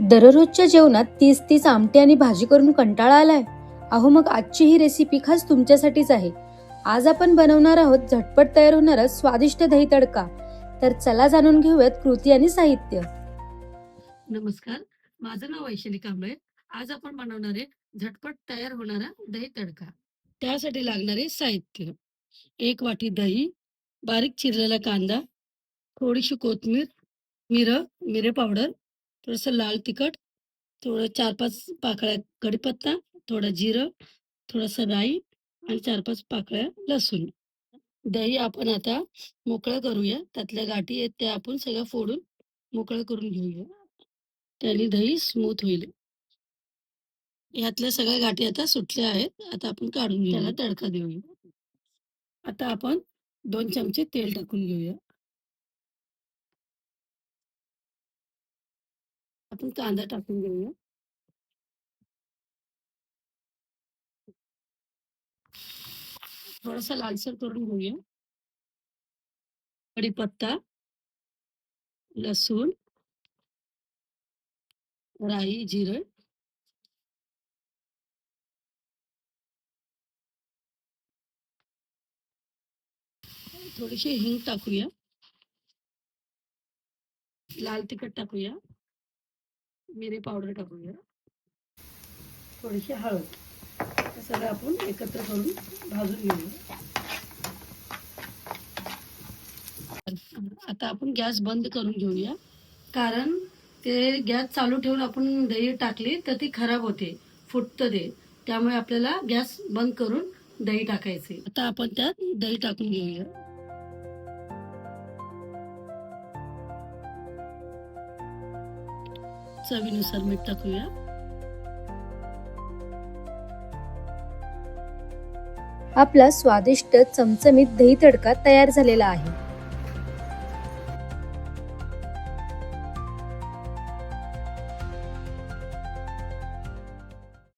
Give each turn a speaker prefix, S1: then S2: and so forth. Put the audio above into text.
S1: दररोजच्या जेवणात तीच तीच आमटी आणि भाजी करून कंटाळा आलाय? अहो मग आजची ही रेसिपी खास तुमच्यासाठीच आहे. आज आपण बनवणार आहोत झटपट तयार होणारा स्वादिष्ट दही तडका. तर चला जाणून घेऊयात कृती आणि साहित्य.
S2: नमस्कार, माझं नाव वैशाली कांबळे. आज आपण बनवणार आहे झटपट तयार होणारा दही तडका. त्यासाठी लागणारे साहित्य: 1 वाटी दही, बारीक चिरलेला कांदा, थोडीशी कोथिंबीर, मिरे पावडर, थोडंसं लाल तिखट, थोडं 4-5 पाकळ्या कढीपत्ता, थोडं जिरं, थोडंसं राई आणि 4-5 पाकळ्या लसूण. दही आपण आता मोकळं करूया. त्यातल्या गाठी आहेत त्या आपण सगळ्या फोडून मोकळं करून घेऊया. त्याने दही स्मूथ होईल. यातल्या सगळ्या गाठी आता सुटल्या आहेत. आता आपण काढून घेऊ. त्याला तडका देऊया. आता आपण 2 चमचे तेल टाकून घेऊया. आपण कांदा टाकून घेऊया. थोडासा लालसर करून घेऊया. कढीपत्ता, लसूण, राई, जिरं, थोडीशी हिंग टाकूया. लाल तिखट टाकूया. मिरे पावडर टाकूया. थोडीशी हळद. हे सगळं आपण एकत्र करून भाजून घेऊया. आता आपण गॅस बंद करून घेऊया. कारण ते गॅस चालू ठेवून आपण दही टाकली तर ती खराब होते, फुटतं ते. त्यामुळे आपल्याला गॅस बंद करून दही टाकायचे. आता आपण त्यात दही टाकून घेऊया. चवीनुसार मीठ टाकूया.
S1: आपला स्वादिष्ट चमचमीत दही तडका तयार झालेला आहे.